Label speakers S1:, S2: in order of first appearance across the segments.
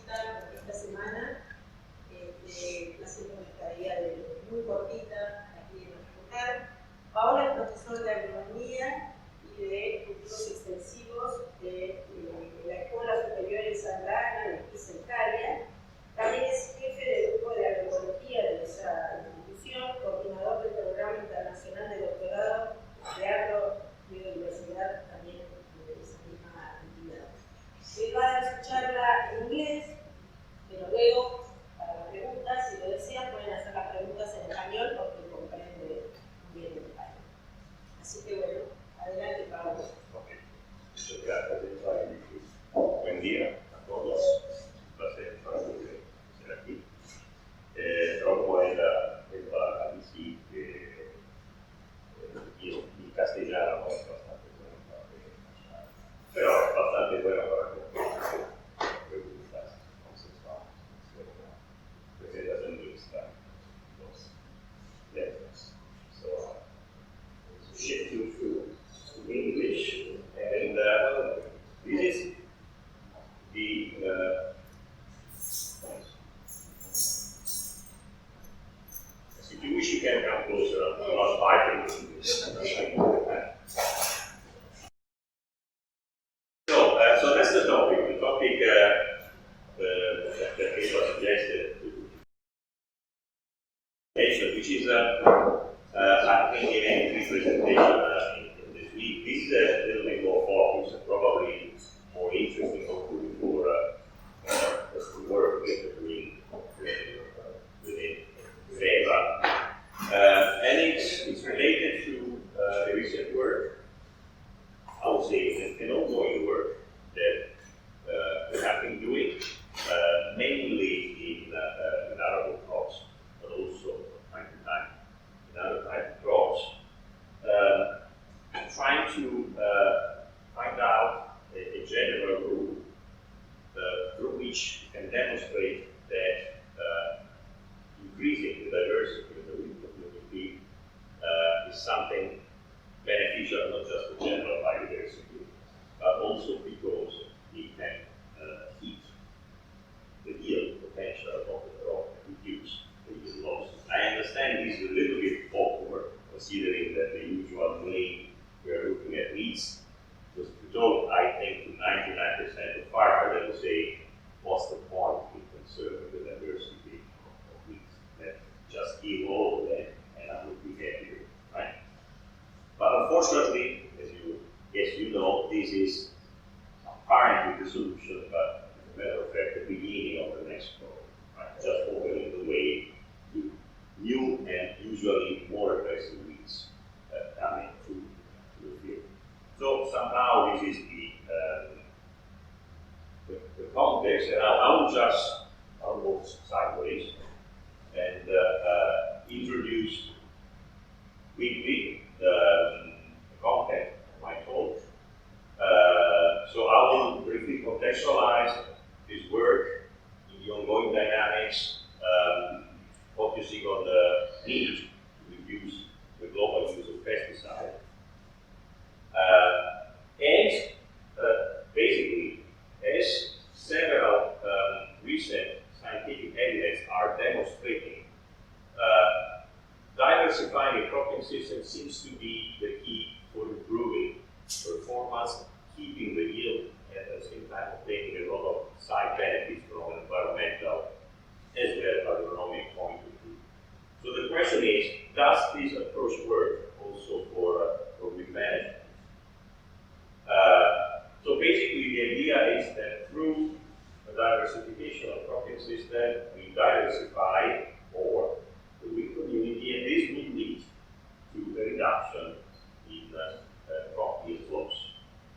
S1: cortita porque esta semana clase comunitaria muy cortita aquí en nuestro lugar. Paola es profesor de agronomía y de cultivos extensivos de la Escuela Superior en Santana, de Reconciling. También es jefe del grupo de agroecología de esa institución, coordinador del programa internacional de doctorado de Biodiversidad también de esa misma entidad. Él va a dar su charla en inglés, pero luego, para las preguntas, si lo desean, pueden hacer las preguntas en español porque comprende bien el español. Así que bueno, adelante, Pablo.
S2: Okay. Muchas gracias. Buen día a todos. Un placer para mí estar aquí. Troppo era allí che io il castigliano è bastante buono, però è bastante buono per preguntas consensuales. Presentación de los letras. So, shift to English, and this is the if you wish, you can come closer. I'm not fighting this. So that's the topic. The topic that was suggested, which is I think in any presentation in this week, this is a little bit more focused and probably more interesting hopefully for us to work with within FEVA. And it's related to the recent work, I would say an ongoing work that we have been doing, mainly in arable crops, but also from time to time in other type of crops, trying to find out a general rule through which you can demonstrate that increasing the diversity of the wheat community is something beneficial not just to general biodiversity, but also because it can keep the yield potential of the crop and reduce the yield loss. I understand this is a little bit awkward, considering that the usual way we are looking at weeds was to talk, I think, to 99% of farmers that will say, what's the point in conserving the diversity of weeds? That just give all of them and I would be happier, right? But unfortunately, as you know, this is apparently the solution, but as a matter of fact, the beginning of the next problem, right? Just opening the way to new and usually more aggressive weeds coming to the field. So somehow this is the context, and I will just move sideways and introduce quickly the content of my talk. So I will briefly contextualize this work in the ongoing dynamics, focusing on the need to reduce the global use of pesticide. And basically, as several recent scientific evidence are demonstrating, diversifying a cropping system seems to be the key for improving performance, keeping the yield, and at the same time obtaining a lot of side benefits from an environmental as well as agronomic point of view. So the question is, does this approach work also for weed management? So basically the idea is that through a diversification of cropping system, we diversify more the wheat community, and this will lead to a reduction in crop yield loss.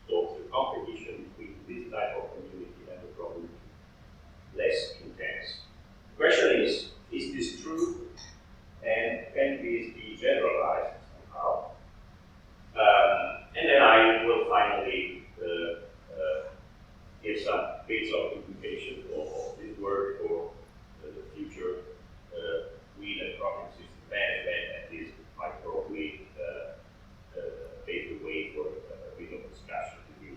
S2: So the competition between this type of community and the crop will be less intense. The question is this true? And can this be generalized somehow? And then I will finally give some bits of implication of this work for the future weed and cropping system management, and this might probably pave the way for a bit of discussion to do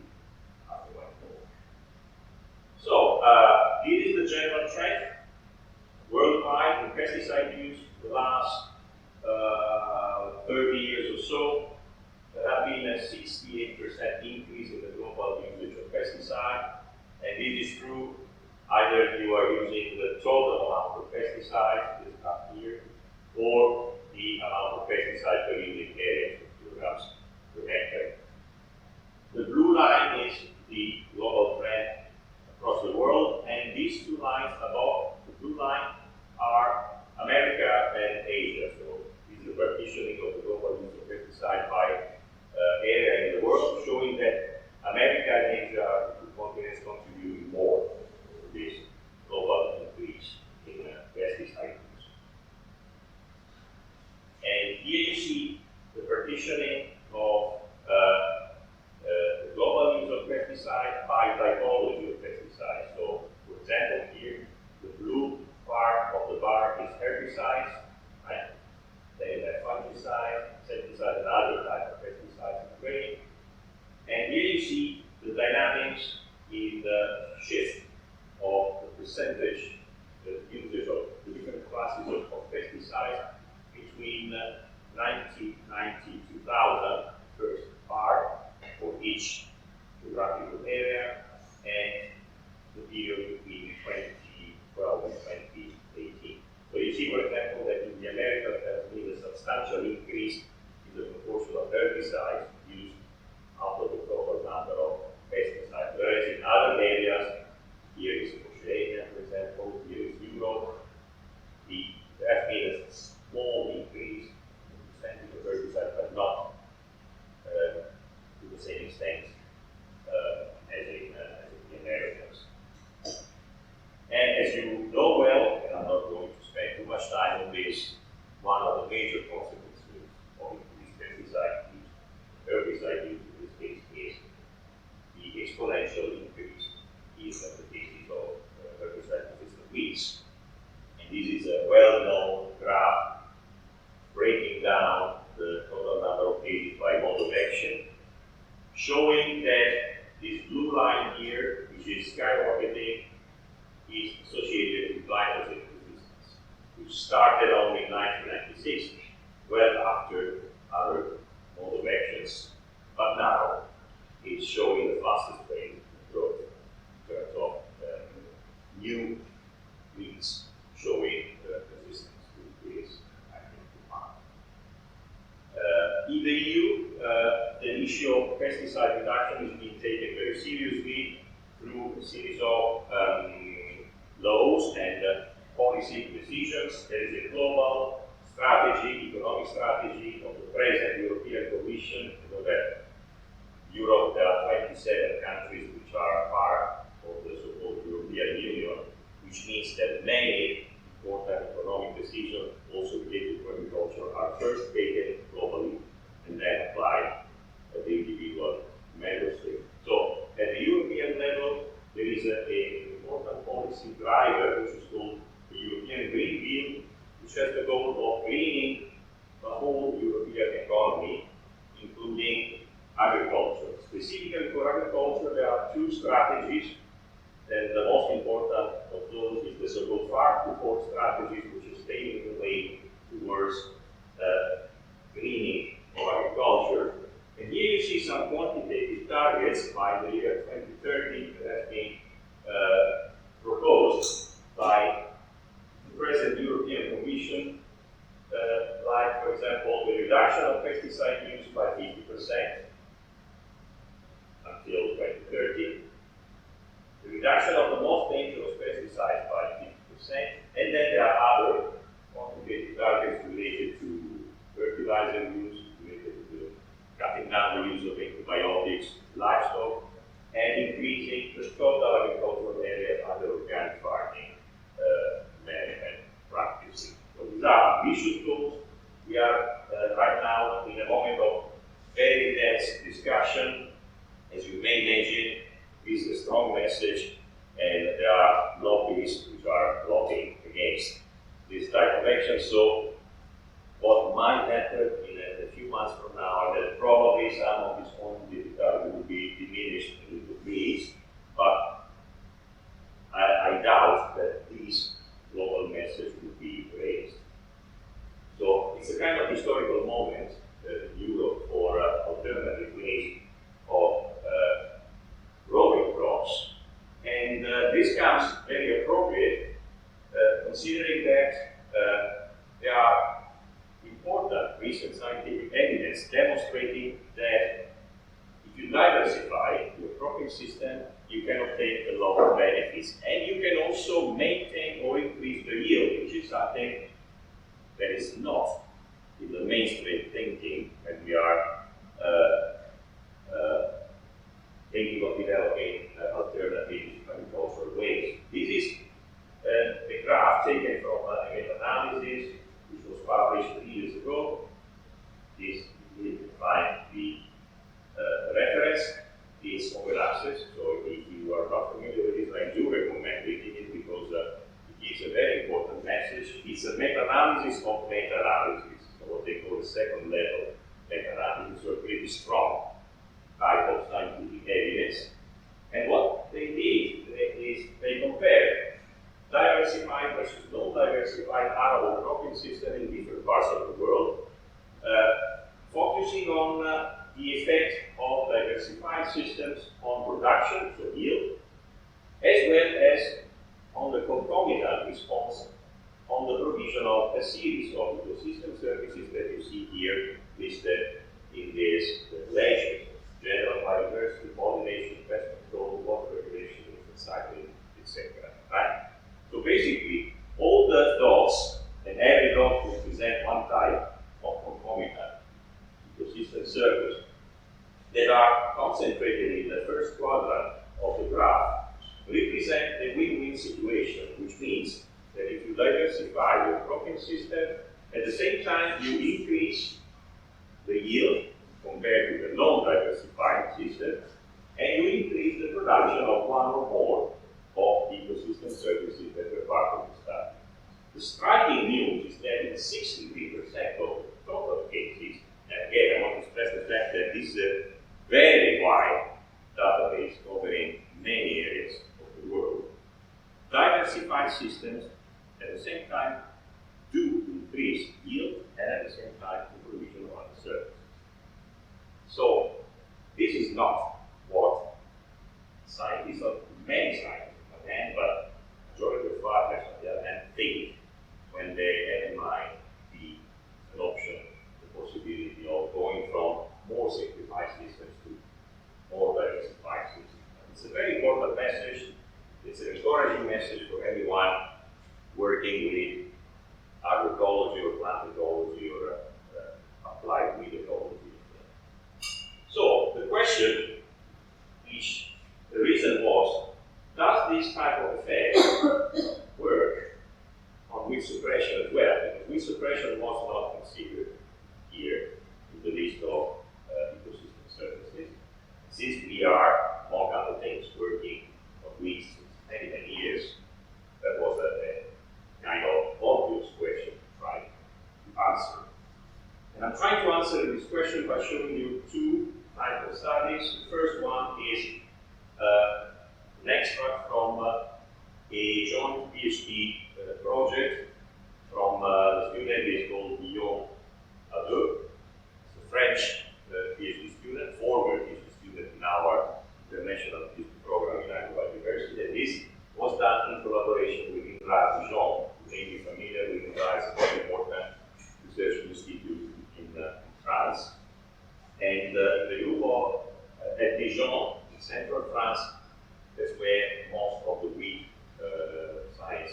S2: after my talk. So this is the is true either you are using the total amount of pesticides, this up here, or the amount of pesticide per unit area, kilograms per hectare. The blue line is the global trend across the world, and these two lines above the blue line are America and Asia. So this is the partitioning of the global use of pesticide by area in the world, showing that America and Asia are the two continents contributing more to this global increase in pesticide use. And here you see the partitioning of the global use of pesticide by typology of pesticide. So, for example, here the blue part of the bar is herbicides, right? Then you have fungicide, insecticide, and other type of pesticides in gray. And here you see the dynamics in the shift of the percentage, the usage of the different classes of pesticides between 1990 to 2000, first bar for each geographical area, and the period between 2012 and 2018. So you see, for example, that in the Americas there has been a substantial increase in the proportion of herbicides used out of the total number of pesticides. Whereas in other areas, here is Australia, for example, here is Europe, there has been a small increase in the percentage of herbicides, but not to the same extent as in the Americas. And as you know well, and I'm not going to spend too much time on this, one of the major consequences of increased pesticide use, herbicide use in this case, is the exponential increase in the cases of herbicide-resistant weeds. And this is a well-known graph breaking down the total number of cases by mode of action, showing that this blue line here, which is skyrocketing, is associated with glyphosate resistance, which started only in 1996, well after other mode of actions, but now it's showing the fastest rate of growth in terms of new weeds showing resistance to this active compound. In the EU, the issue of pesticide reduction is being taken very seriously through a series of laws and policy decisions. There is a global strategy, economic strategy of the present European Commission. You know that Europe, there are 27 countries which are part of the so-called European Union, which means that many important economic decisions also related to agriculture are first taken globally and then applied at the individual member state. So at the European level, there is an important policy driver which is called the European Green Deal, which has the goal of greening the whole European economy, including agriculture. Specifically for agriculture, there are two strategies, and the most important of those is the so-called farm-to-fork strategy, which is paving the way towards greening of agriculture. And here you see some quantitative targets by the year 2030 that have been proposed by the present European Commission, like, for example, the reduction of pesticide use by 50% until 2030, the reduction of the most dangerous pesticides by 50%, and then there are other quantitative targets related to fertilizer use, related to cutting down the use of antibiotics, livestock, and increasing the total agricultural area under organic farming management practices. So these are ambitious goals. We are right now in a moment of very intense discussion. As you may imagine, this is a strong message, and there are lobbyists which are lobbying against this type of action. So what might happen in a few months from now is that probably some of these quantitative targets will be diminished a little bit, but I doubt that this global message will be raised. So it's a kind of historical moment in Europe for alternative ways of growing crops. And this comes very appropriate, considering that there are important recent scientific evidence demonstrating that if you diversify your cropping system, you can obtain a lot of benefits. And you can also maintain or increase the yield, which is something that is not in the mainstream thinking when we are thinking of developing alternative agricultural ways. This is a graph taken from a meta-analysis which was published 3 years ago. This you can find the reference is open access, so if you are not familiar with this, I do recommend reading it because it gives a very important message. It's a meta-analysis of meta-analysis, so what they call a second level meta-analysis, so a pretty strong type of scientific evidence. And what they did is they compared diversified versus non-diversified arable cropping system in different parts of the world, focusing on the effect of diversified systems on production, so yield, as well as on the concomitant response on the provision of a series of ecosystem services that you see here listed in these regulations: general biodiversity, pollination, pest control, water regulation, recycling, etc. Right? So basically, all the dots, and every dot will present one type of concomitant ecosystem service that are concentrated in the first quadrant of the graph, represent a win-win situation, which means that if you diversify your cropping system, at the same time you increase the yield compared to the non-diversified system, and you increase the production of one or more of ecosystem services that were part of the study. The striking news is that in 63% of the total cases, and again I want to stress the fact that this is a very wide database covering many areas of the world, diversified systems at the same time do increase yield and at the same time the provision of other services. So this is not what scientists, or many scientists on one hand, but majority of farmers on the other hand, think when they have in mind an option, the possibility of going from more simplified systems to more diversified systems. It's a very important message. It's an encouraging message for everyone working with agroecology or plant ecology or applied weed ecology. So the question, which the reason was, does this type of effect work on weed suppression as well? Because weed suppression was not considered here in the list of ecosystem services. Since we are, among other things, working on weeds for many, many years, that was a kind of obvious question to try to answer. And I'm trying to answer this question by showing you two types of studies. The first one is an extract from a joint PhD project from the student is called Biodiversity. It's a French PhD student, former PhD student in our international PhD program in Biodiversity. And this was done in collaboration with INRAE. You may be familiar with INRAE, it's a very important research institute in France. And the group of at Dijon, in central France, that's where most of the weed science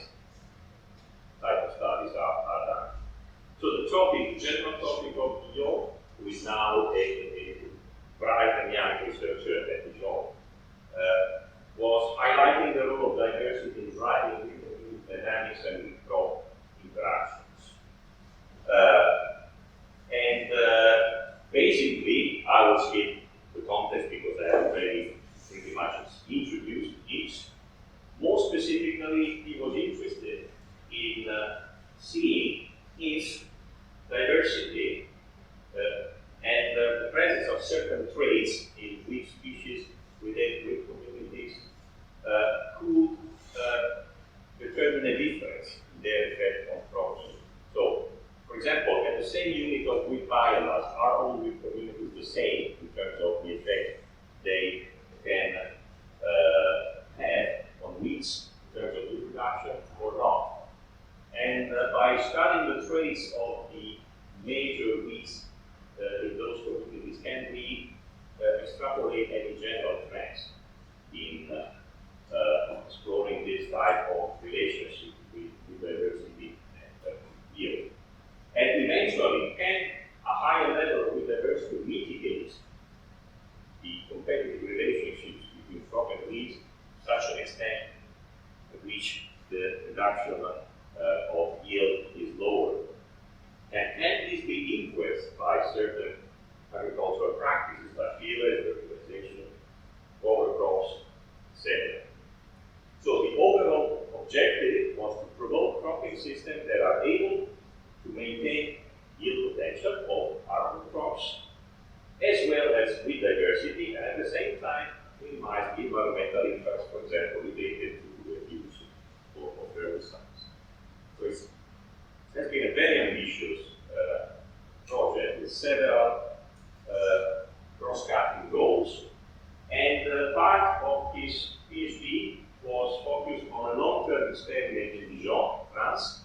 S2: type of studies are done. So the topic, the general topic of Dijon, who is now a bright and young researcher at Dijon, was highlighting the role of diversity in driving dynamics and crop interactions. Basically, I will skip the context because I have already pretty much introduced it. More specifically, he was interested in seeing if diversity and the presence of certain traits in weed species within weed communities could determine a difference in their effect on crops. So, for example, at the same unit of weed biomass, are all weed communities the same in terms of the effect they can have on weeds? reduction or not. And by studying the traits of the major weeds in those communities, can we extrapolate any general trends in exploring this type of relationship with diversity and yield? And eventually, can a higher level of diversity mitigate the competitive relationships between crop and weeds to such an extent at which the reduction of yield is lower? And can this be influenced by certain agricultural practices like tillage, fertilization, cover crops, etc.? So the overall objective was to promote cropping systems that are able to maintain yield potential of arable crops, as well as with diversity, and at the same time minimize the environmental impacts, for example, related to the use of herbicides. So it has been a very ambitious project with several cross-cutting goals, and part of his PhD was focused on a long-term experiment in Dijon, France.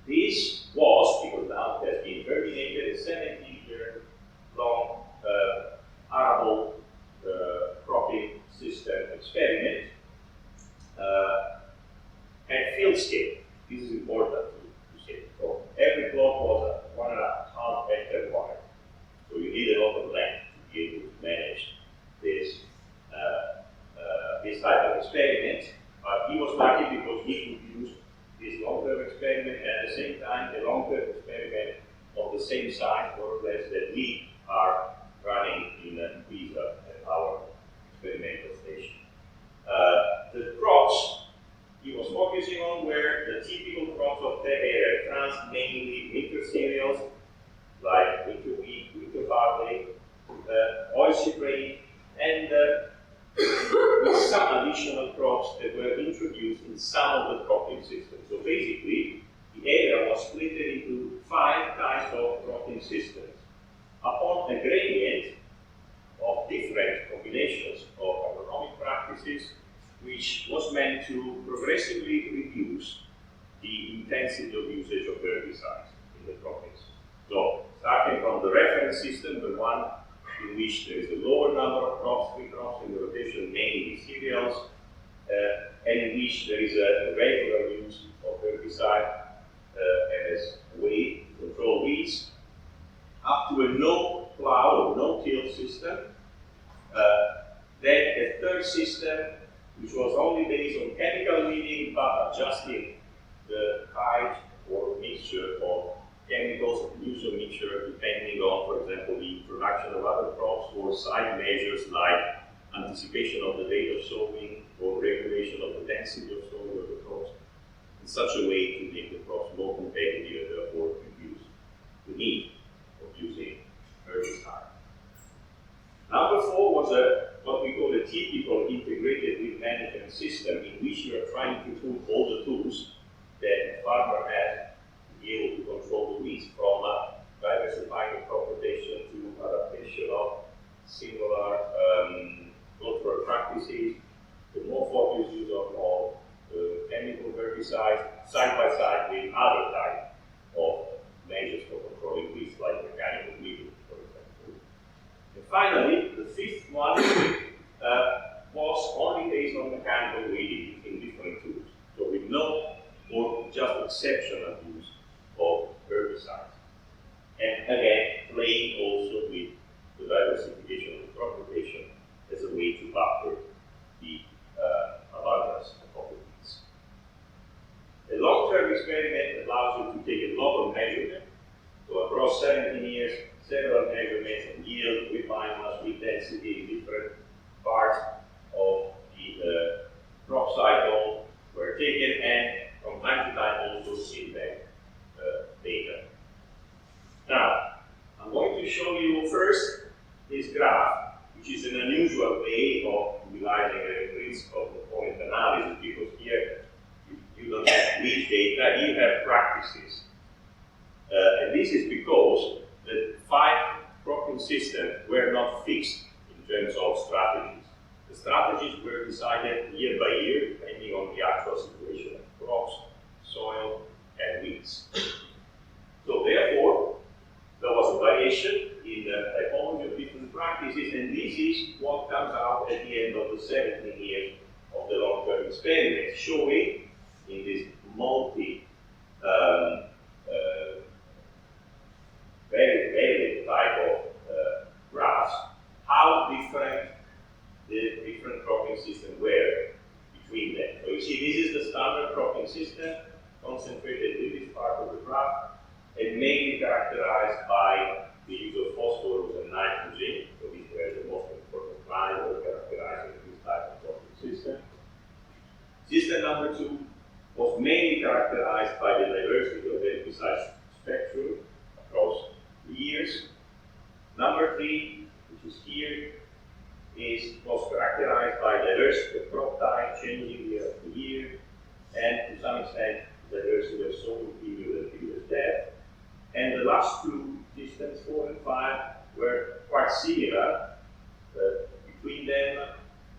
S2: This was, because now it has been terminated, a 70-year-long arable cropping system experiment and field scale. This is important to say. So every plot was a 1.5 hectare wide. So you need a lot of land to be able to manage this type of experiment. But he was lucky because he could use this long-term experiment and at the same time a long-term experiment of the same size, more or less, that we are running in Pisa at our experimental station. The crops he was focusing on were the typical crops of the area in France, mainly winter cereals like winter wheat, winter barley, oilseed rape, and with some additional crops that were introduced in some of the cropping systems. So basically, the area was split into 5 types of cropping systems. Upon a gradient of different combinations of agronomic practices, which was meant to progressively reduce the intensity of usage of herbicides in the cropping system. So, starting from the reference system, the one in which there is a lower number of crops, 3 crops in the rotation, mainly cereals, and in which there is a regular use of herbicide as a way to control weeds, up to a no-plow or no-till system. Then a third system, which was only based on chemical weeding, but adjusting the height or mixture of chemicals, use of mixture depending on, for example, the introduction of other crops or side measures like anticipation of the date of sowing or regulation of the density of sowing of the crops in such a way to make the crops more competitive and therefore reduce the need of using herbicide. Number 4 was what we call a typical integrated weed management system in which you are trying to put all the tools that a farmer has to be able to control the weeds, from diversifying crop rotation to adaptation of singular cultural practices, the more focused use of chemical herbicides, side by side with other types of measures for controlling weeds, like mechanical weeding, for example. And finally, the 5th one was only based on mechanical weeding in different tools, so with no or just exceptional use of herbicides. And again, playing also with the diversification of the crop rotation as a way to buffer the abundance of the weeds. A long-term experiment allows you to take a lot of measurement. So across 17 years, several measurements of yield, with biomass, with density in different parts of the crop cycle were taken, and from time to time also feedback data. Now, I'm going to show you first this graph, which is an unusual way of utilizing the principle of component analysis, because here you don't have weed data, you have practices. And this is because the 5 cropping systems were not fixed in terms of strategies. The strategies were decided year by year, depending on the experiment showing in this multi varied type of graphs how different the different cropping systems were between them. So you see, this is the standard cropping system concentrated in this part of the graph, and mainly characterized by the use of phosphorus and nitrogen. So these were the most important lines characterizing this type of cropping system. System number 2 was mainly characterized by the diversity of the herbicide spectrum across the years. Number 3, which is here, was characterized by diversity of crop type changing year after year, and to some extent diversity of soil period and period depth. And the last two systems, 4 and 5, were quite similar between them,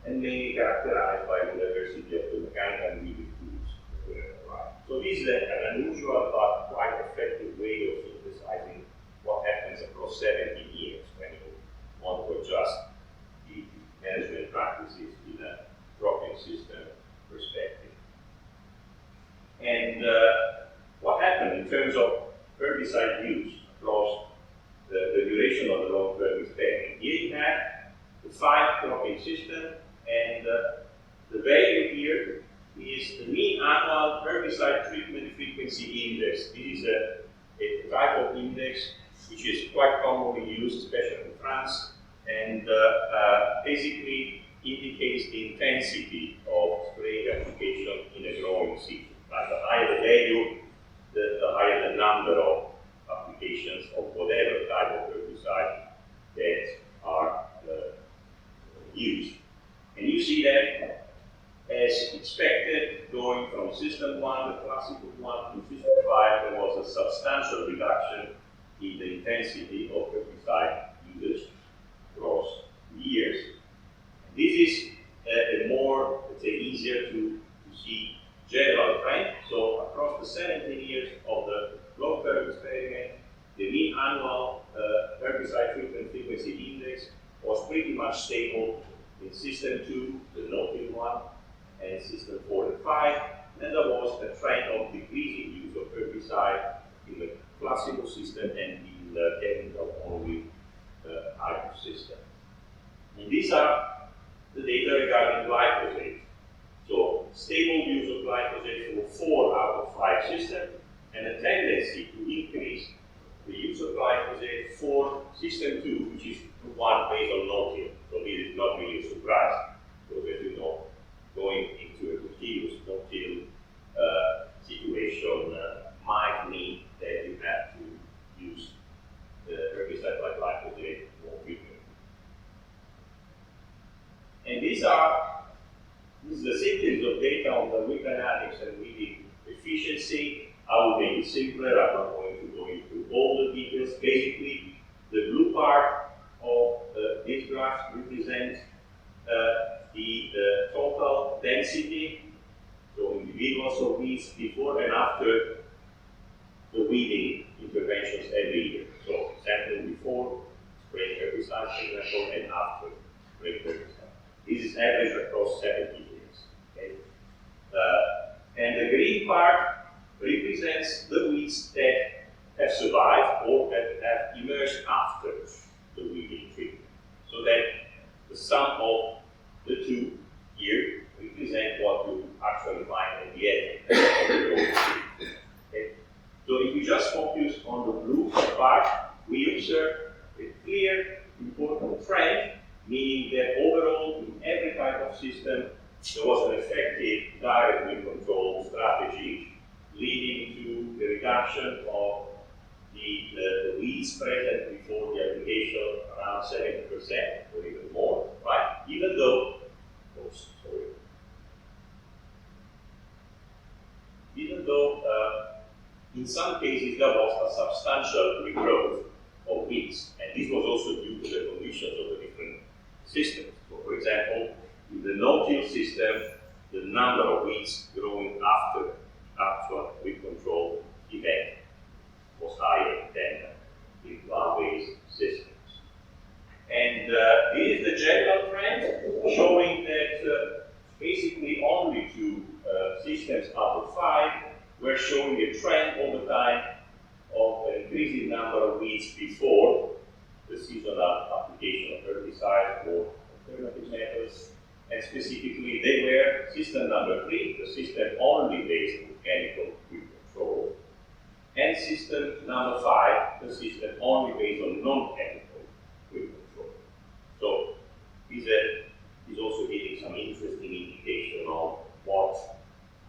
S2: and mainly characterized by the diversity of the mechanical and weeding tools that were applied. So this is an unusual but quite effective way of synthesizing what happens across 17 years when you want to adjust the management practices in a cropping system perspective. And what happened in terms of herbicide use across the duration of the long-term experiment? Here you have the 5 cropping system, and the value here is the mean annual herbicide treatment frequency index. This is a type of index which is quite commonly used, especially in France, and basically indicates the intensity of spray application in a growing season. Right? The higher the value, the higher the number of applications of whatever type of herbicide that are used. And you see that, as expected, going from system 1, the classical one, to system 5, there was a substantial reduction in the intensity of herbicide usage across years. And this is a more, let's say, easier to see general trend. So across the 17 years of the long-term experiment, the mean annual herbicide treatment frequency index was pretty much stable in system 2, the no-till one, and system 4 and 5. And there was a trend of decreasing use of herbicide in the classical system and in the chemical-only type of system. And these are the data regarding glyphosate. So stable use of glyphosate for 4 out of 5 systems, and a tendency to increase the use of glyphosate for system 2, which is the one based on no-till. So this is not really a surprise, because as you know, going into a continuous no-till situation might mean that you have to use the herbicide like glyphosate more frequently. And this is the synthesis of data on the weed dynamics and weeding efficiency. I will make it simpler. I'm not going to go into all the details. Basically, the blue part of this graph represents the total density, so individuals of weeds before and after the weeding interventions every year. So sampling before spraying herbicide, for example, and after spraying herbicide. This is average across 70 years. Okay? And the green part represents the weeds that have survived or that have emerged after the weeding treatment. So that the sum of the two here represent what you actually find at the end of the growth. Okay? So if we just focus on the blue part, we observe a clear, important trend, meaning that overall, in every type of system, there was an effective direct weed control strategy leading to the reduction of the weeds present before the application around 70% or even more, right? Even though, in some cases there was a substantial regrowth of weeds, and this was also due to the conditions of the different systems. So, for example, in the no-till system, the number of weeds growing after actual weed control event was higher than in plant-based systems. And this is the general trend, showing that basically basically only 2 systems out of 5 were showing a trend over time of an increasing number of weeds before the seasonal application of herbicides or alternative methods. And specifically, they were system number 3, the system only based on chemical weed control, and system number 5, the system only based on non-chemical weed control. So this is also giving some interesting indication of what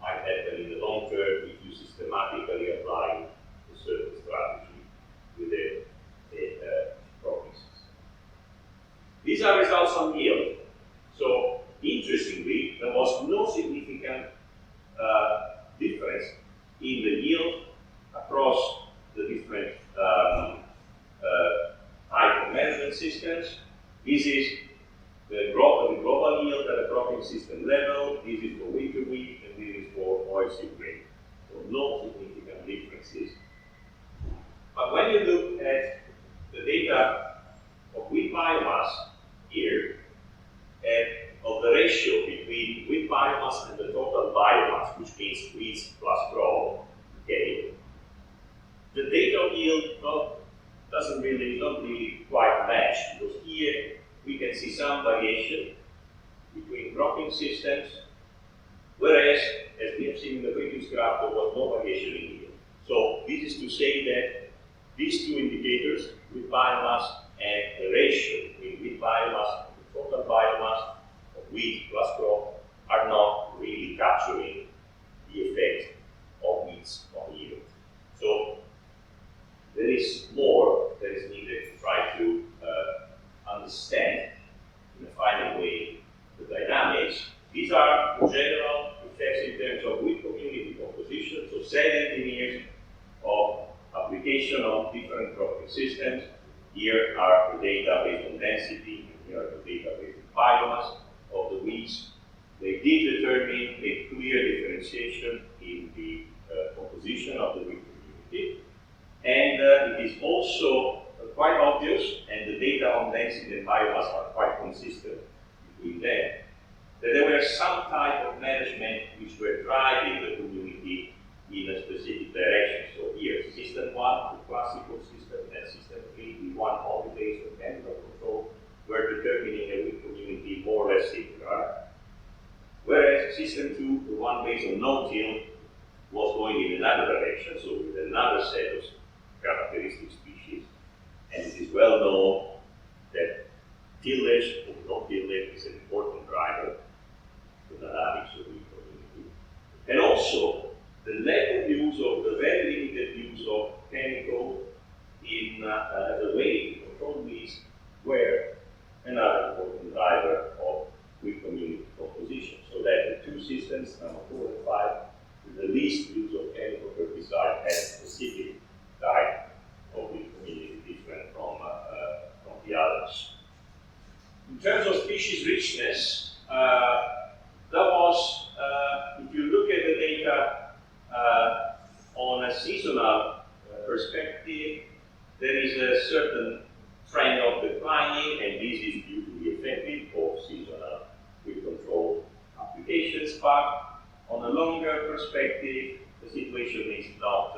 S2: might happen in the long term if you systematically apply a certain strategy with a cropping system. These are results on yield. So interestingly, there was no significant difference in the yield across the different type of management systems. This is the global yield at a cropping system level. This is for wheat to wheat, and this is for oilseed grain. So no significant differences. But when you look at the data of wheat biomass here, and of the ratio between wheat biomass and the total biomass, which means weeds plus crop, okay, the data of yield not really quite match, because here we can see some variation between cropping systems, whereas, as we have seen in the previous graph, there was no variation in yield. So this is to say that these 2 indicators, wheat biomass and the ratio between wheat biomass and the total biomass of wheat plus crop, are not really capturing the effect of weeds on yield. So there is more that is needed to try to understand in a final way the dynamics. These are general effects in terms of wheat community composition, so 17 years of application of different cropping systems. Here are the data based on density, and here are the data based on biomass of the weeds. They did determine a clear differentiation in the composition of the wheat community. And it is also quite obvious, and the data on density and biomass are quite consistent between them, that there were some type of management which were driving the community in a specific direction. So here, system 1, the classical system, and system 3, the one only based on chemical control, were determining a wheat community more or less similar. Whereas system 2, the one based on no-till, was going in another direction, so with another set of characteristic species. And it is well known that tillage or no-tillage is an important driver to the dynamics of wheat community. And also, the lack of use of the very limited use of chemical in the way to control weeds were another important driver of wheat community composition. So that the 2 systems, number 4 and 5, with the least use of chemical herbicide had a specific type of wheat community different from the others. In terms of species richness, there was, if you look at the data on a seasonal perspective, there is a certain trend of declining, and this is due to the effect of seasonal weed control applications. But on a longer perspective, the situation is not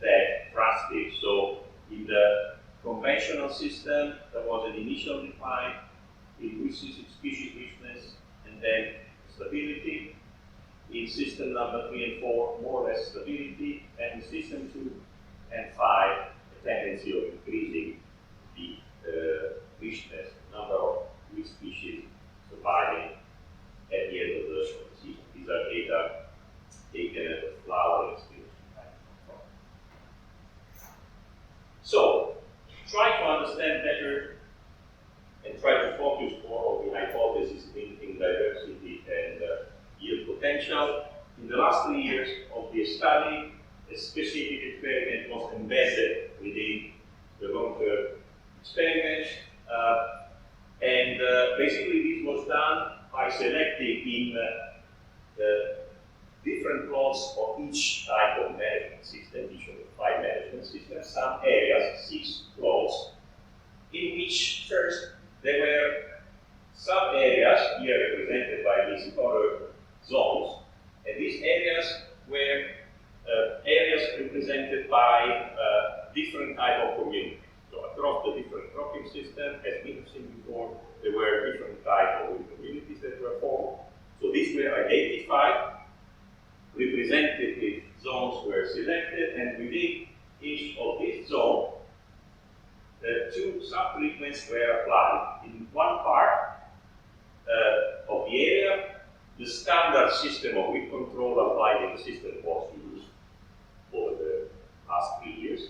S2: that drastic. So in the conventional system, there was an initial decline in species richness and then stability. In system number 3 and 4, more or less stability, and in system 2 and 5, a tendency of increasing the richness, number of wheat species surviving at the end of the season. These are data taken at the flowering stage. So, try to understand better and try to focus more on the hypothesis linking diversity and yield potential. In the last 3 years of this study, a specific experiment was embedded within the long-term experiment, and basically this was done by selecting in the different plots of each type of management system, each of the 5 management systems, some areas, 6 plots, in which first there were some areas, here represented by this color zones, and these areas were areas represented by different type of communities. So across the different cropping system, as we have seen before, there were different type of communities that were formed. So these were identified, representative zones were selected, and within each of this zone, the two sub-treatments were applied. In one part of the area, the standard system of weed control applied in the system was used over the last 3 years.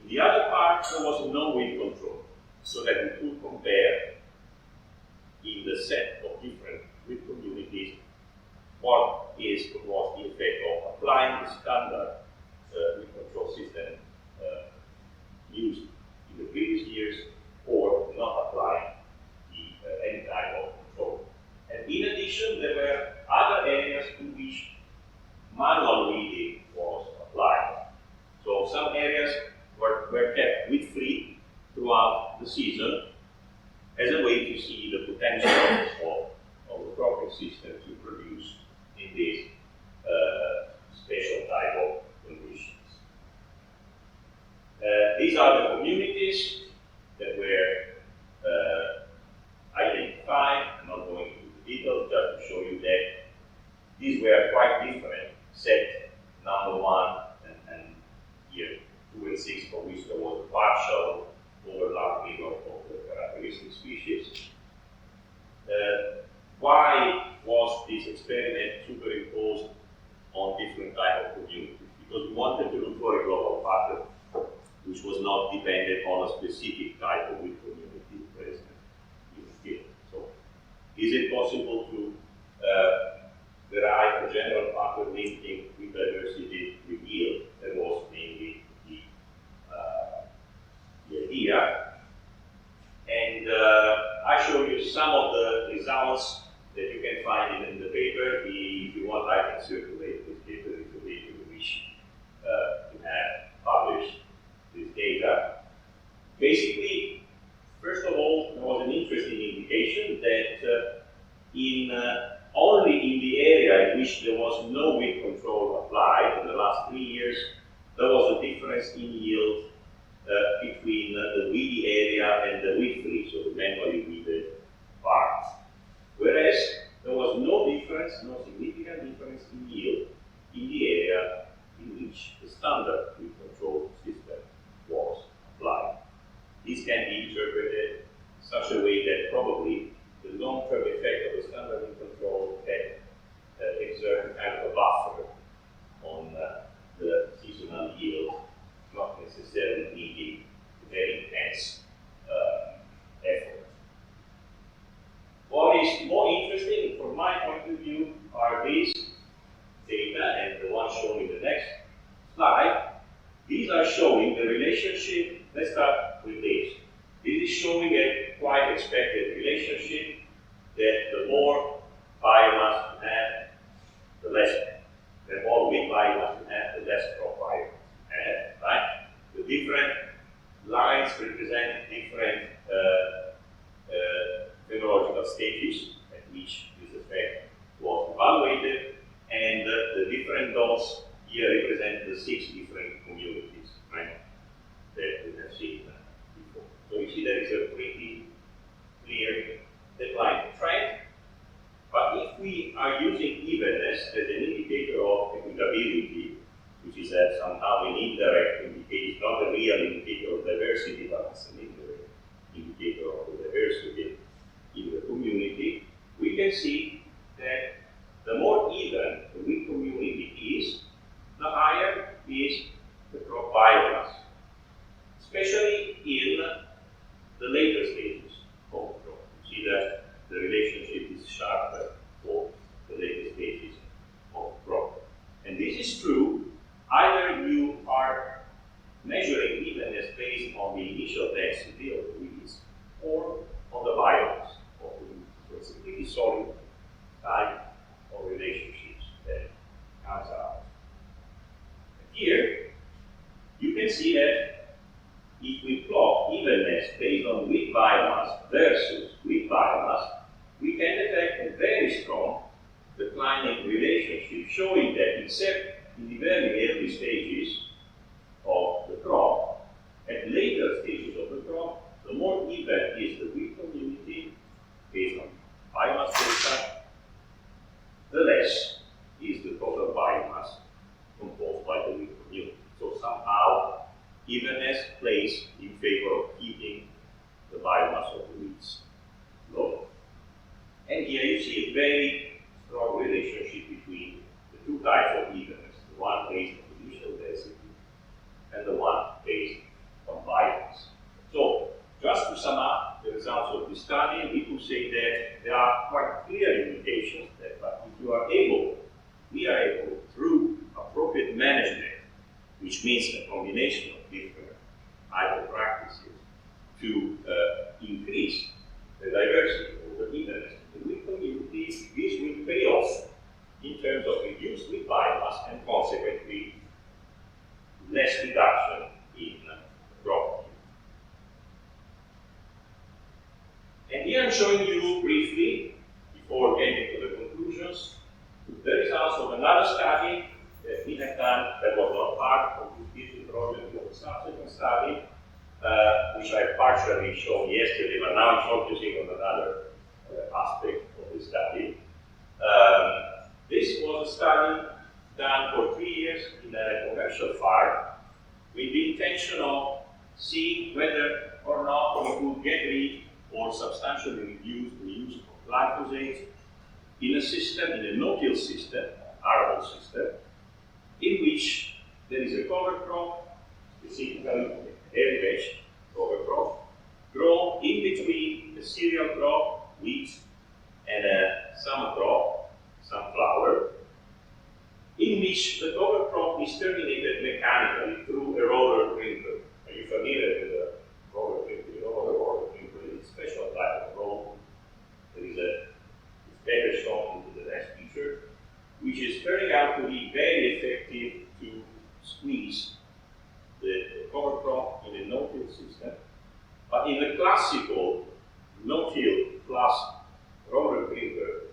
S2: In the other part, there was no weed control, so that we could compare in the set of different weed communities what was the effect of applying the standard weed control system used in the previous years, or not applying any type of control. And in addition, there were other areas in which manual weeding was applied. So some areas were kept weed-free throughout the season as a way to see the potential of the cropping system to produce in this special type of conditions. These are the communities that were identified. I'm not going into the details, just to show you that these were quite different. Set number 1 and year 2 and 6, for which there was a partial overlapping of the characteristic species. Why was this experiment superimposed on different type of communities? Because we wanted to look for a global pattern which was not dependent on a specific type of weed community present in the field. So, is it possible to derive a general pattern linking with diversity with yield? That was mainly the idea. And I show you some of the results that you can find in the paper. If you want, I can circulate this paper in the paper which you have published this data. Basically, first of all, there was an interesting indication that only in the area in which there was no weed control applied in the last 3 years, there was a difference in yield between the weedy area and the weed-free, so the manually weeded part. Whereas there was no difference, no significant difference in yield in the area in which the standard weed control system was applied. This can be interpreted in such a way that probably the long-term effect of the standard weed control can exert kind of a buffer on the seasonal yield, not necessarily needing very intense effort. What is more interesting from my point of view are these data, and the one shown in the next slide. These are showing the relationship. Let's start with this. This is showing a quite expected relationship that the more biomass you have, the less, the more weed biomass you have, the less crop biomass you have, right? The different lines represent different phenological stages at which this effect was evaluated, and the different dots here represent the 6 different communities, right, that we have seen before. So you see there is a pretty clear decline trend. But if we are using evenness as an indicator of equitability, which is somehow an indirect indicator, not a real indicator of diversity, but it's an indirect indicator of the diversity in the community, we can see that the more even the weed community is, the higher is the crop biomass, especially in the later stages of the crop. You see that the relationship is sharper for the later stages of the crop. And this is true either you are measuring evenness based on the initial density of the weeds or on the biomass of the weeds. So it's a pretty solid type of relationships that comes out. Here, you can see that if we plot evenness based on weed biomass versus weed biomass, we can detect a very strong declining except in the very early stages of the crop. At later stages of the crop, the more even is the wheat community based on biomass data, the less is the total biomass composed by the wheat community. So somehow, evenness plays in favor of keeping the biomass of the wheats low. And here you see a very strong relationship between the two types of evenness, the one based on initial density and the one based on biomass. So, just to sum up the results of this study, we could say that there are quite clear indications that if you are able, we are able, through appropriate management, which means a combination of different types of practices, to increase the diversity or the evenness in the wheat community, this will pay off in terms of reduced wheat biomass and consequently less reduction in crop. And here I'm showing you briefly, before getting to the conclusions, the results of another study that we have done that was not part of this project, but a subsequent study, which I partially shown yesterday, but now I'm focusing on another aspect of the study. This was a study done for 3 years in a commercial farm with the intention of seeing whether or not we could get rid or substantially reduce the use of glyphosate in a system, in a no-till system, arable system, in which there is a cover crop, specifically a hairy vetch cover crop, grown in between a cereal crop, wheat, and a summer crop, sunflower, in which the cover crop is terminated mechanically through a roller printer. Are you familiar with the roller printer? You know what a roller printer is? A special type of roll. There is it's better shown in the next picture, which is turning out to be very effective to squeeze the cover crop in a no-till system. But in the classical no-till plus roller printer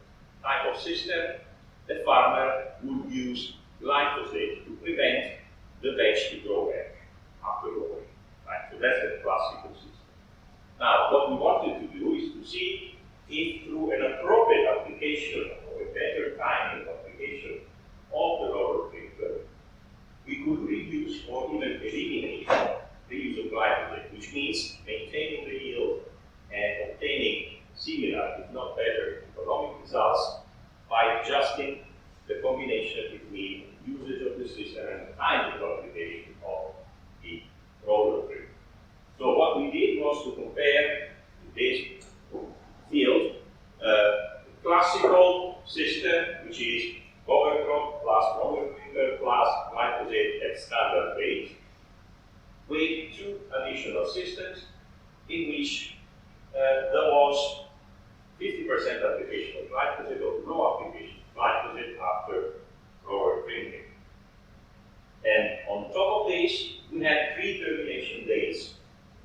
S2: type of system, the farmer would use glyphosate to prevent the vetch to grow back after rolling. Right? So that's the classical system. Now, what we wanted to do is to see if through an appropriate application or a better timing application of the roller printer, we could reduce or even eliminate the use of glyphosate, which means maintaining the yield and obtaining similar, if not better, economic results by adjusting the combination between usage of the system and the time of application of the roller printer. So what we did was to compare this field, classical system, which is cover crop plus roller printer plus glyphosate at standard rate, with two additional systems in which there was 50% application of glyphosate or no application of glyphosate after roller printing. And on top of this, we had 3 termination dates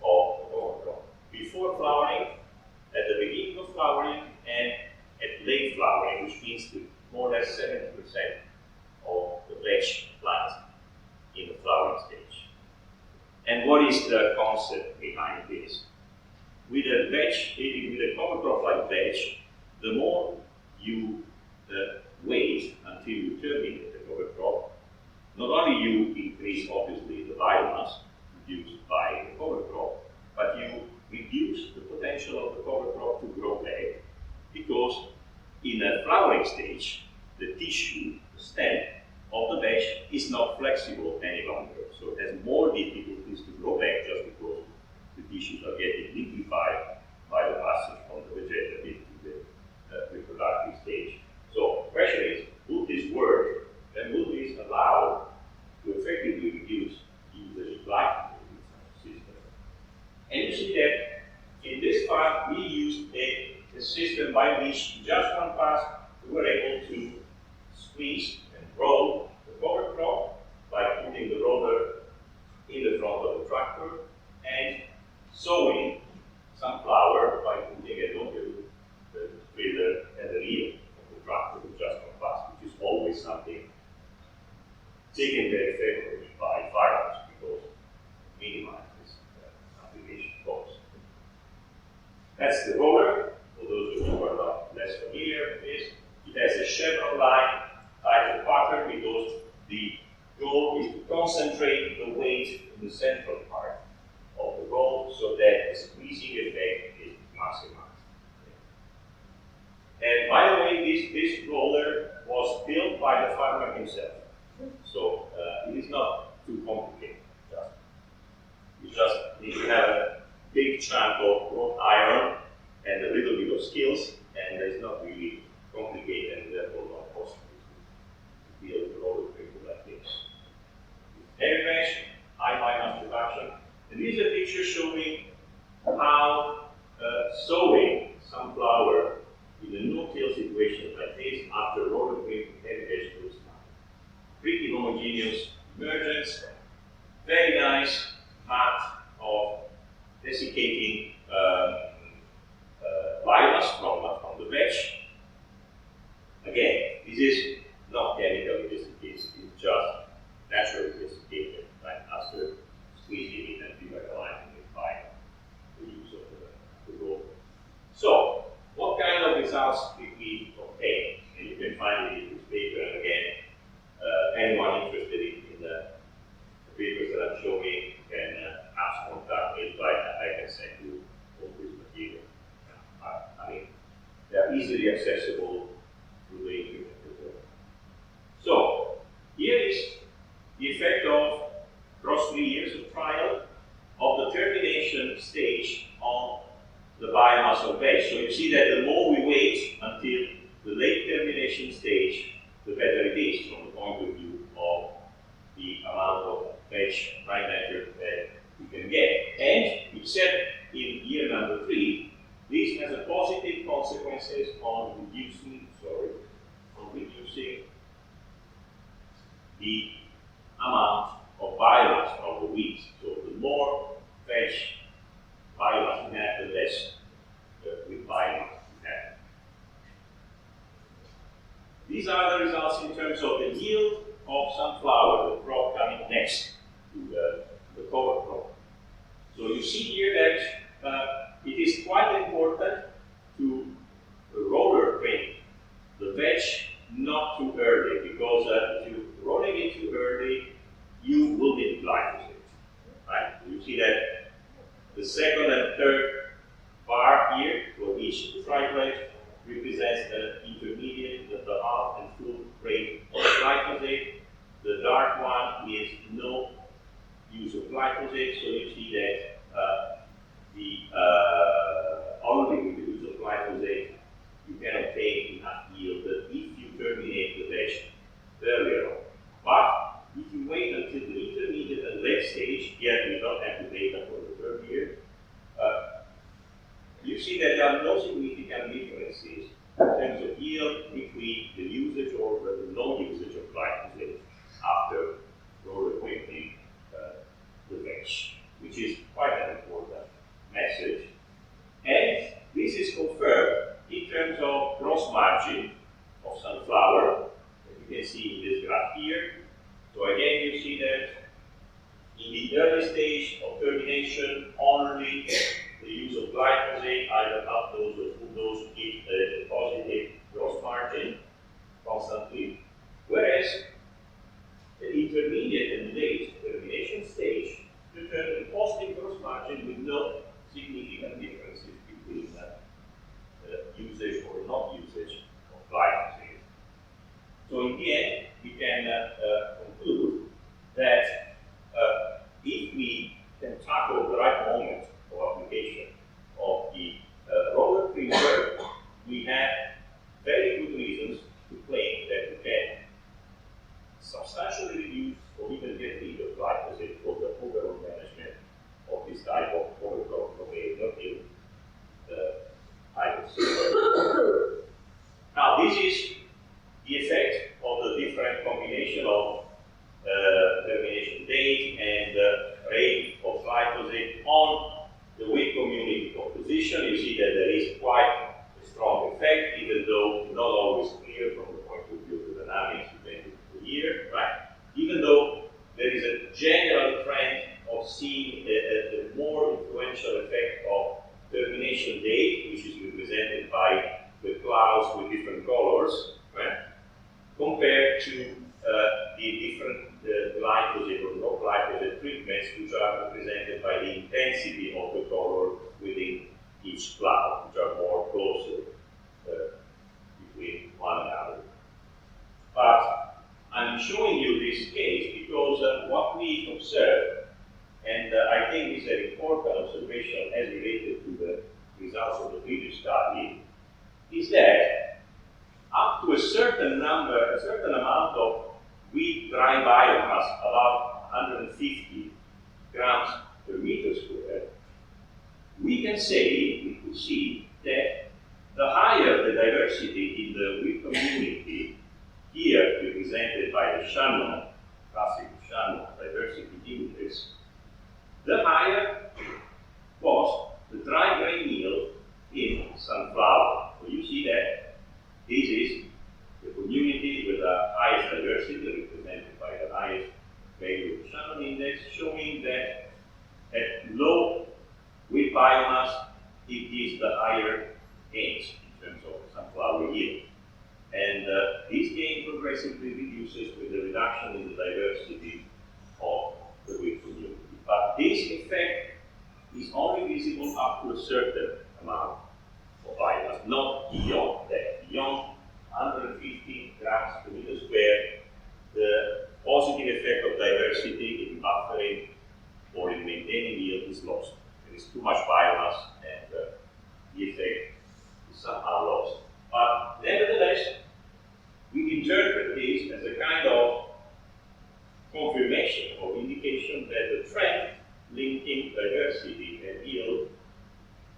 S2: of the cover crop. Before flowering, at the beginning of flowering, and at late flowering, which means that more or less 70% of the vetch plant in the flowering stage. And what is the concept behind this? With a vetch, with a cover crop like vetch, the more you wait until you terminate the cover crop, not only you increase obviously the biomass produced by the cover crop, but you reduce the potential of the cover crop to grow back, because in a flowering stage, the tissue, the stem of the vetch is not flexible any longer, so it has more difficulties to grow back just because the tissues are getting liquefied by the passage from the vegetative to the reproductive stage. So the question is, would this work, and would this allow to effectively reduce usage of glyphosate in such a system? And you see that in this part, we used a system by which in just one pass we were able to squeeze and roll the cover crop by putting the roller in the front of the tractor and sowing sunflower by putting a no-till trailer at the rear of the tractor with just one pass, which is always something taken very favorably by farmers because it minimizes application costs. That's the roller. For those of you who are not less familiar with this, it has a chevron-like type of pattern because the goal is to concentrate the weight in the central part of the roll so that the squeezing effect is maximized. And by the way, this roller was built by the farmer himself. So it is not too complicated. You just need to have a big chunk of wrought iron and a little bit of skills, and it's not really complicated and therefore not costly to build a roller paper like this. Very fast, high mass production. And this is a picture showing how sowing sunflower in a no-till situation like this after roller paper heavy vegetables. Pretty homogeneous emergence, very nice path of desiccating biomass from the veg. Again, this is not chemically desiccated, it's just naturally desiccated, right? After squeezing it and revitalizing it by the use of the roller. So, what kind of results did we obtain? And you can find it in this paper, and again, anyone interested in the papers that I'm showing can ask contact me, but I can send you all this material. I mean, they are easily accessible through the internet as well. So, here is the effect of across 3 years of trial of the termination stage on the biomass of veg. So you see that the more we wait until the late termination stage, the better it is from the point of view of the amount of veg right matter that we can get. And we said in year number 3, this has a positive consequences on reducing the amount of biomass from the weeds. So the more veg biomass we have, the less with biomass we have. These are the results in terms of the yield of sunflower, the crop coming next to the cover crop. So you see here that it is quite important to roller print the veg not too early, because if you're rolling it too early, you will need glyphosate. Right? You see that the second and third bar here for each triplet represents the intermediate, the half and full rate of glyphosate. The dark one is no use of glyphosate, so you see that only with the use of glyphosate you can obtain enough yield that if you terminate the veg earlier on. But if you wait until the intermediate and late stage, yet we don't have the data for the third year, you see that there are no significant differences in terms of yield between the usage or the non-usage of glyphosate after roller printing the veg, which is quite an important message. And this is confirmed in terms of gross margin of sunflower, that you can see in this graph here. So again, you see that in the early stage of termination, only the use of glyphosate, either half dose or full dose, gives a positive gross margin constantly, whereas the intermediate and late termination stage return a positive gross margin with no significant differences between usage or not usage of glyphosate. So in the end, we can conclude that if we can tackle the right moment of application of the roller printer, we have very good reasons to claim that we can substantially reduce or even get rid of glyphosate for the overall management of this type of overgrowth from a no-till hypothesis. Now, this is the effect of the different combination of termination date and rate of glyphosate on the weed community composition. You see that there is quite a strong effect, even though not always clear from the point of view of the dynamics depending on the year, right? Even though treatments, which are represented by the intensity of the color within each cloud, which are more closer between one another. But I'm showing you this case because what we observe, and I think is an important observation as related to the results of the previous study, is that up to a certain amount of weed dry biomass, about 150 grams per meter square, we could see that the higher the diversity in the weed community, here represented by the Shannon, classic Shannon diversity index, the higher was the dry grain yield in sunflower. So you see that this is the community with the highest diversity, represented by the highest value of the Shannon index, showing that at low wheat biomass, it gives the higher gains in terms of sunflower yield. And this gain progressively reduces with the reduction in the diversity of the wheat community. But this effect is only visible up to a certain amount of biomass, not beyond that. Beyond 150 grams per meter square, the positive effect of diversity in buffering or in maintaining yield is lost. There is too much biomass and the effect is somehow lost. But nevertheless, we interpret this as a kind of confirmation or indication that the trend linking diversity and yield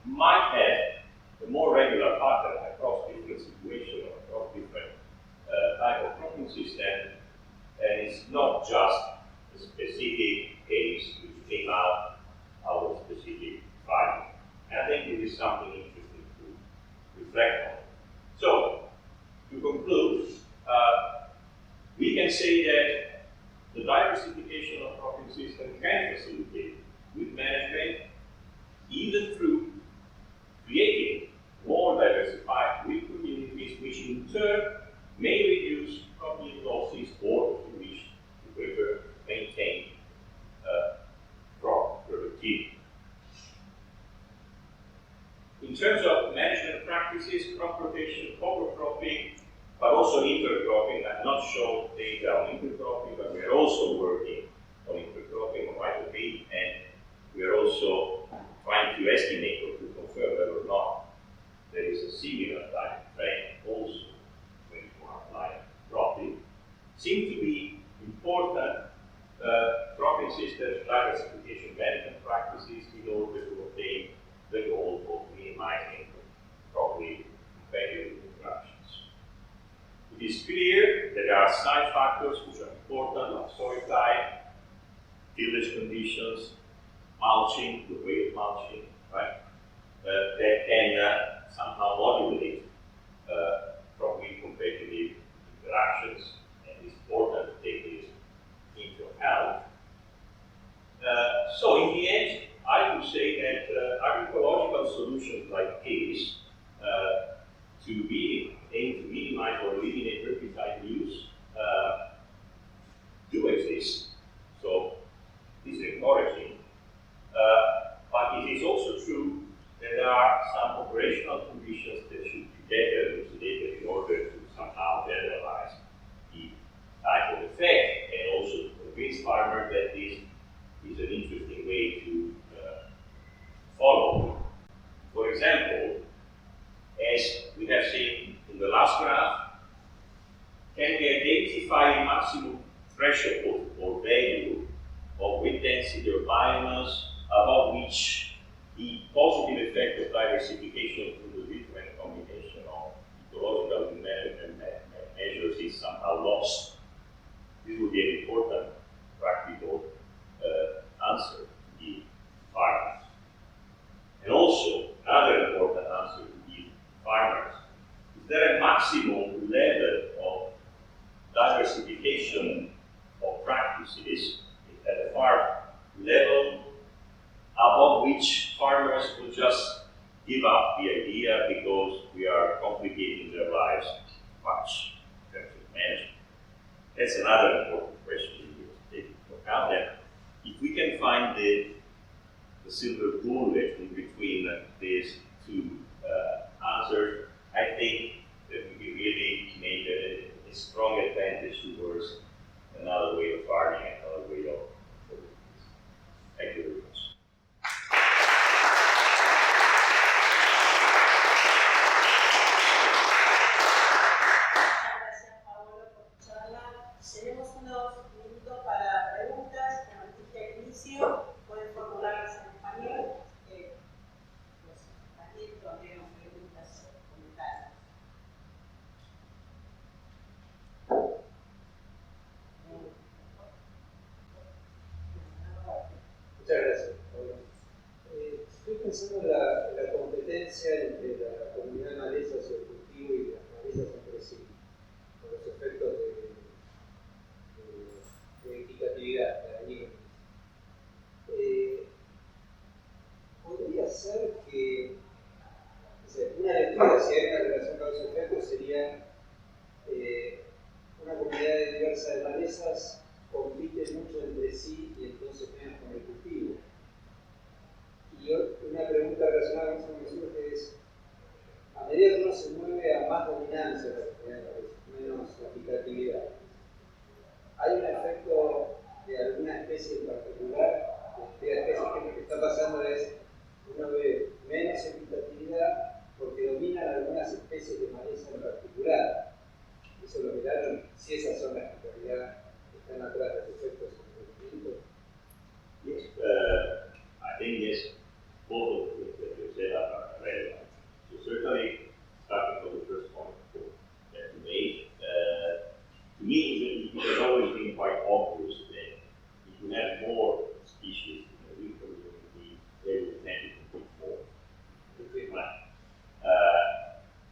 S2: might have a more regular pattern across different situations, across different type of cropping system, and it's not just a specific case which came out of a specific finding. And I think this is something interesting to reflect on. So, to conclude, we can say that the diversification of cropping system can facilitate weed management, even through creating more diversified weed communities, which in turn may reduce crop yield losses or, if you wish, to prefer, maintain crop productivity. In terms of management practices, crop rotation, cover cropping, but also intercropping. I've not shown data on intercropping, but we are also working on intercropping quite a bit, and we are also trying to estimate or to confirm whether or not there is a similar type of trend also when you apply cropping. Seem to be important cropping system diversification management practices in order to obtain the goal of minimizing crop yield value interruptions. It is clear that there are side factors which are important, like soil type, tillage conditions, mulching, the way of mulching, right? That can somehow modulate crop yield competitive interactions, and it's important to take this into account. So in the end, I would say that agroecological solutions like this aim to minimize or eliminate herbicide use do exist. So this is encouraging. But it is also true that there are some operational conditions that should be better elucidated in order to somehow generalize the type of effect, and also to convince farmers that this is an interesting way to follow. For example, as we have seen in the last graph, can we identify a maximum threshold or value of weed density or biomass above which the positive effect of diversification through the different combination of ecological and management measures is somehow lost? This would be an important practical answer to give farmers. And also, another important answer to give farmers: is there a maximum level of diversification of practices at the farm level above which farmers will just give up the idea because we are complicating their lives much in terms of management? That's another important question you need to take into account. And if we can find the silver bullet in between these two answers, I think that we can really make a strong advantage towards another way of farming, another way of doing this. Thank you very much.
S1: Tenemos unos minutos para preguntas, como dije al inicio, pueden formularlas en español. Los asientos tenemos preguntas o comentarios.
S3: Muchas gracias. Estoy pensando en la competencia entre la comunidad de malezas y el cultivo y las malezas entre sí, con los efectos de equitatividad, de la podría ser que una lectura, si hay una relación causa-efecto, sería una comunidad diversa de malezas compite mucho entre sí y entonces menos con el cultivo. Y una pregunta relacionada con eso que surge es, a medida que uno se mueve a más dominancia de la comunidad de malezas, menos equitatividad, ¿hay un efecto de alguna especie en particular? De especies que lo que está pasando es, uno ve menos equitatividad porque dominan algunas especies de maleza en particular. Eso lo miraron, si esas son las que en realidad están atrás de los efectos en el movimiento.
S2: Yes, I think yes, both of the things that you said are relevant. So certainly, starting from the first point that you made, to me it has always been quite obvious that if you have more species in the wind community, they will tend to compete more between land.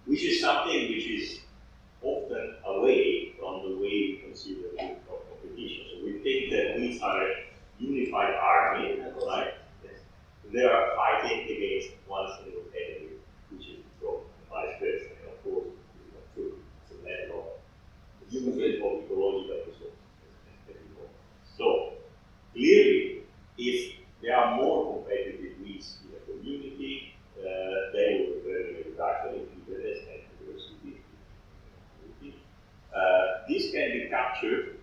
S2: Which is something which is often away from the way we consider wind competition. So we think that winds are a unified army, right? Yes. They are fighting against one single enemy, which is the crop, and vice versa. And of course, it's not true. It's a matter of usage of ecological resources. So clearly, if there are more competitive weeds in the community, they will determine a reduction in evenness and diversity. This can be captured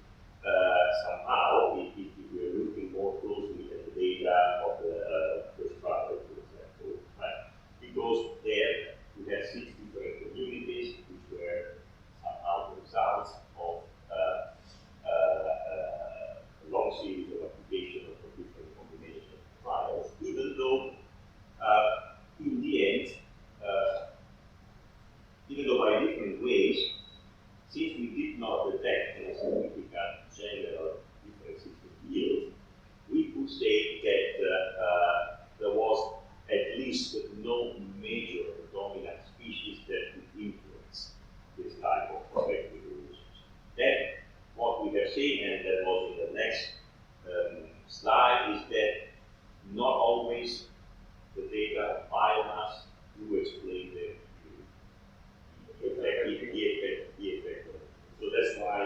S2: somehow if we are looking more closely at the data of the first trial, for example, right? Because there we have 6 different communities which were somehow the results of a long series of applications of different combination of trials, even though in the end, even though by different ways, since we did not detect any significant general differences in yield, we could say that there was at least no major dominant species that could influence this type of effective evolutions. Then, what we have seen, and that was in the next slide, is that not always the data of biomass do explain the effect. So that's why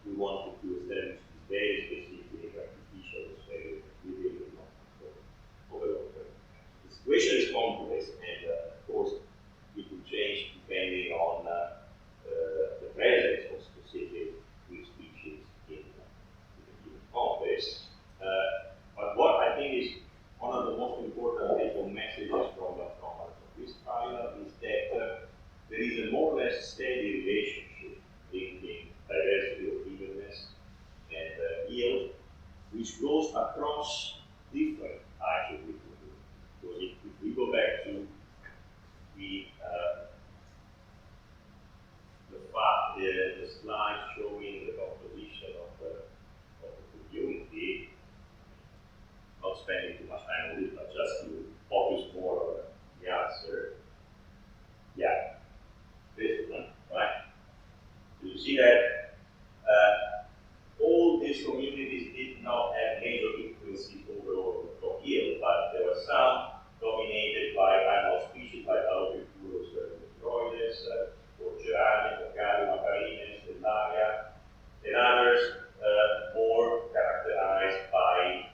S2: we wanted to establish very specific artificial scale within the overall. The situation is complex, and of course, it will change depending on the presence of specific weed species in the given context. But what I think is one of the most important take-home messages from this trial is that there is a more or less steady relationship linking diversity of evenness and yield, which goes across different types of wind community. Because if we go back to the slide showing the composition of the community, not spending too much time on it, but just to focus more on the answer. Yeah, this one, right? So you see that all these communities did not have major influences overall on crop yield, but there were some dominated by animal species like agroecological, steroides, or gerani, macari, macarines, stellaria, and others more characterized by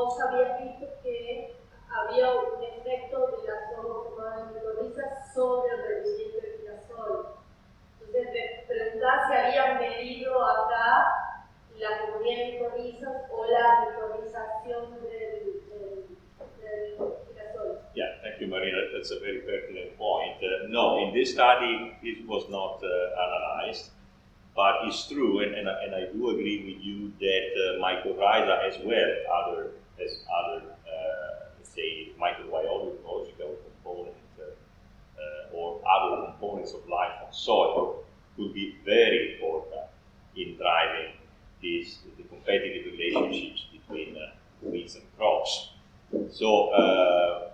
S4: vos habías visto que había un efecto de las formas formadas de micorrizas sobre el rendimiento del girasol. Entonces me preguntaba si habían medido acá la comunidad de micorrizas o la micorización del girasol.
S2: Yeah, thank you, Marina. That's a very pertinent point. No, in this study it was not analyzed, but it's true, and I do agree with you that mycorrhiza as well, other let's say microbiological component or other components of life on soil could be very important in driving the competitive relationships between weeds and crops. So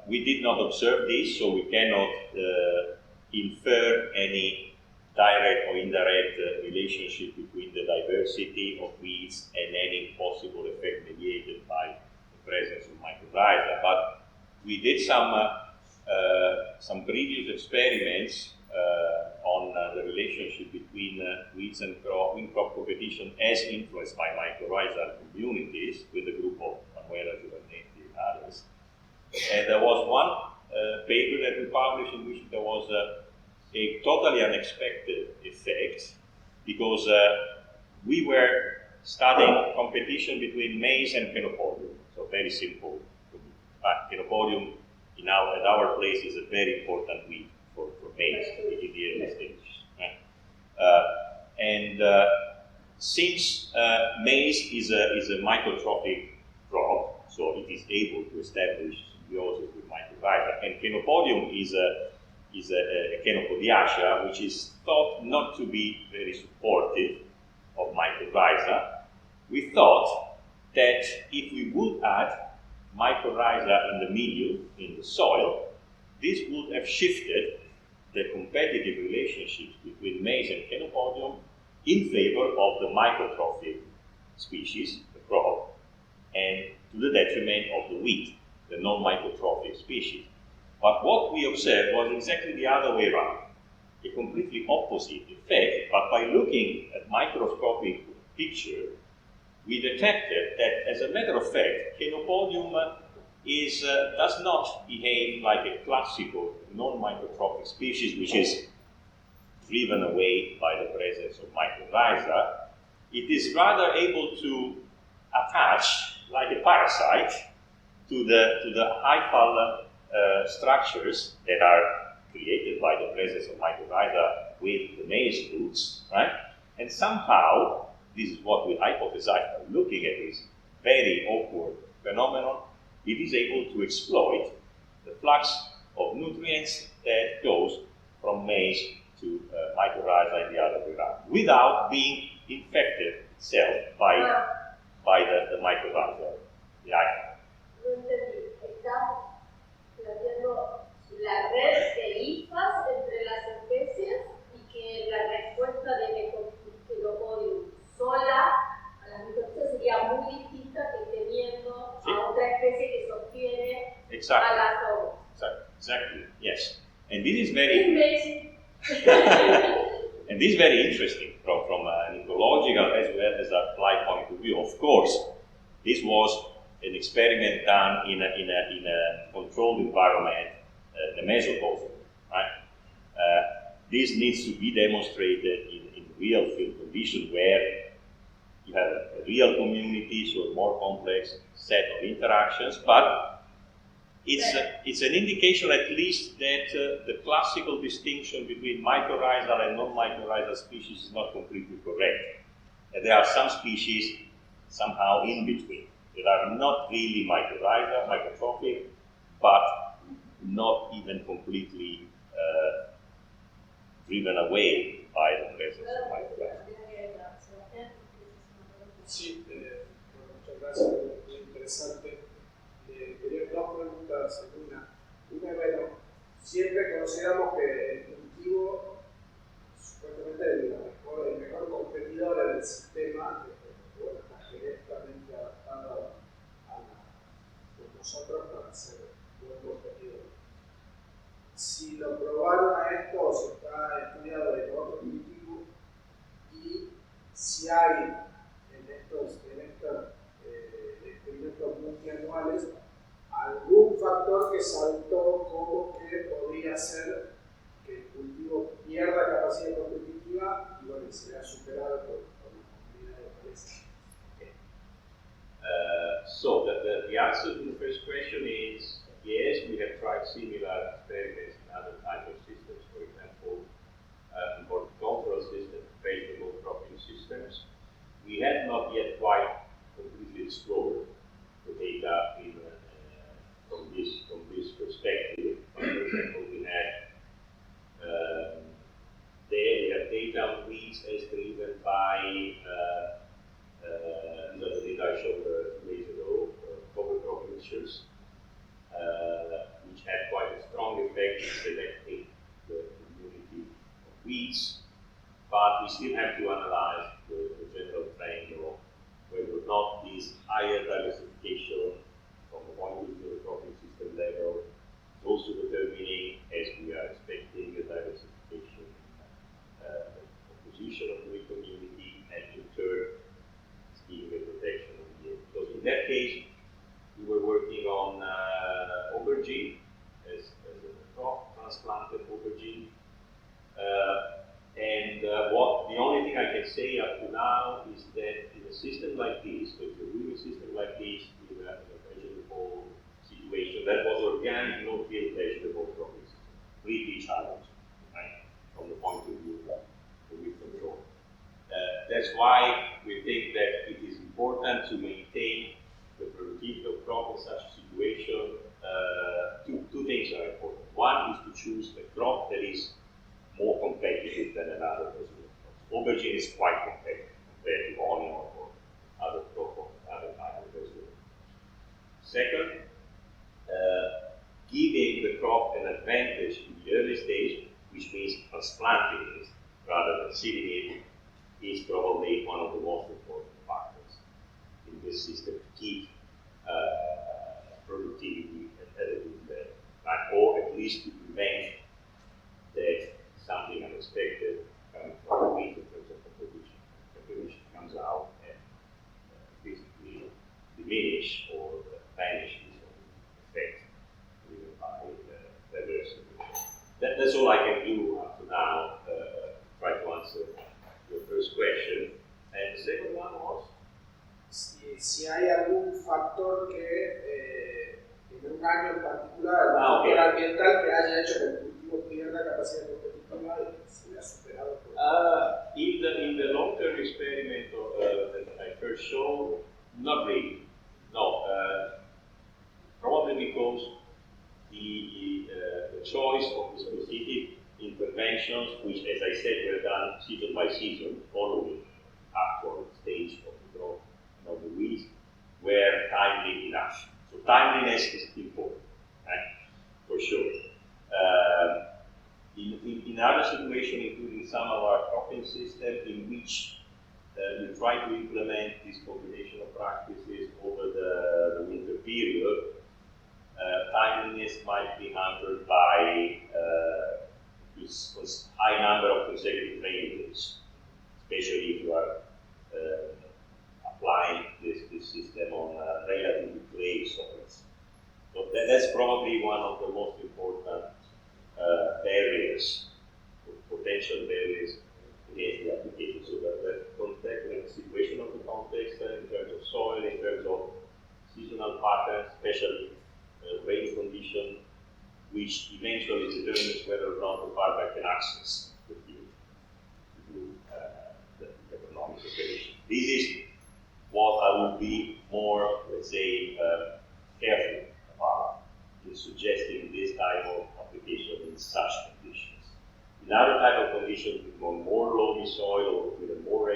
S2: we did not observe this, so we cannot infer any direct or indirect relationship between the diversity of weeds and any possible effect mediated by the presence of mycorrhiza. But we did some previous experiments on the relationship between weeds and crop competition as influenced by mycorrhizal communities with a group of Manuela Giovannetti and others. And there was one paper that we published in which there was a totally unexpected effect, because we were studying competition between maize and chenopodium. So very simple. Chenopodium at our place is a very important weed for maize in the early stages. And since maize is a mycotrophic crop, so it is able to establish symbiosis with mycorrhiza, and chenopodium is a Chenopodiacea, which is thought not to be very supportive of mycorrhiza. We thought that if we would add mycorrhiza in the milieu, in the soil, this would have shifted the competitive relationships between maize and chenopodium in favor of the mycotrophic species, the crop, and to the detriment of the wheat, the non-mycotrophic species. But what we observed was exactly the other way around, a completely opposite effect. But by looking at microscopic picture, we detected that, as a matter of fact, chenopodium does not behave like a classical non-mycotrophic species, which is driven away by the presence of mycorrhiza. It is rather able to attach, like a parasite, to the hyphal structures that are created by the presence of mycorrhiza with the maize roots, right? And somehow, this is what we hypothesize by looking at this very awkward phenomenon, it is able to exploit the flux of nutrients that goes from maize to mycorrhiza and the other way around, without being infected itself by the mycorrhiza. Yeah.
S4: No entendí. Estás planteando la red de hifas entre las especies y que la respuesta de Chenopodium sola a las micorrizas sería muy distinta que teniendo a otra especie que sostiene a las otras.
S2: Exactly. Yes. And this is very and this is very interesting from an ecological as well as applied point of view. Of course, this was an experiment done in a controlled environment, the mesocosm, right? This needs to be demonstrated in real field conditions where you have a real community, so a more complex set of interactions, but it's an indication at least that the classical distinction between mycorrhizal and non-mycorrhizal species is not completely correct. And there are some species somehow in between that are not really mycotrophic, but not even completely driven away by the presence of mycorrhiza.
S5: Sí, muchas gracias, muy interesante. Quería dos preguntas. Una, bueno, siempre consideramos que el cultivo, supuestamente el mejor competidor del sistema, bueno, está genéticamente adaptado a nosotros para ser buen competidor. Si lo probaron a esto o si está estudiado en otro cultivo, y si hay en estos experimentos multianuales anuales, algún factor que saltó como que podría ser que el cultivo pierda capacidad competitiva y bueno, se vea superado por la comunidad de precios.
S2: So the answer to the first question is yes, we have tried similar experiments in other types of systems, for example, horticultural systems, vegetable cropping systems. We have not yet quite completely explored the data from this perspective. For example, we have data on weeds as driven by the data I showed 2 days ago, cover crop mixtures, which had quite a strong effect in selecting the community of weeds, but we still have to analyze the general trend of whether or not this higher diversification from the point of view of the cropping system level is also determining, as we are expecting, a diversification in composition of the community and in turn giving a protection of the yield. Because in that case, we were working on aubergine as a crop, transplanted aubergine. The only thing I can say up to now is that in a system like this, if you're doing a system like this in a vegetable situation that was organic, no-till vegetable cropping system, really challenging, right, from the point of view of weed control. That's why we think that it is important to maintain the productivity of crop in such a situation. Two things are important. One is to choose a crop that is more competitive than another vegetable. Aubergine is quite competitive compared to onion or other crop, other type of vegetable. Second, giving the crop an advantage in the early stage, which means transplanting it rather than seeding it, is probably one of the most important factors in this system to keep productivity at a good level, right? Or at least to prevent that something unexpected coming from the wheat in terms of composition comes out and basically diminish or vanish this effect driven by diversity. That's all I can do up to now. Try to answer your first question. And the second one was?
S5: Si hay algún factor que en un año en particular, algún factor ambiental que haya hecho que el cultivo pierda capacidad competitiva y se vea superado por
S2: in the long-term experiment that I first showed, not really. No, probably because the choice of the specific interventions, which, as I said, were done season by season, following actual stage of the growth of the weeds, were timely enough. So timeliness is important, right? For sure. In other situations, including some of our cropping systems, in which we try to implement this combination of practices over the winter period, timeliness might be hampered by this high number of consecutive rain days, especially if you are applying this system on relatively clay soils. So that's probably one of the most important barriers, potential barriers against the application. So that the context, the situation of the context in terms of soil, in terms of seasonal patterns, especially rain condition, which eventually determines whether or not the farmer can access the field to do the economic operation. This is what I would be more, let's say, careful about in suggesting this type of application in such conditions. In other type of conditions with more loamy soil or with a more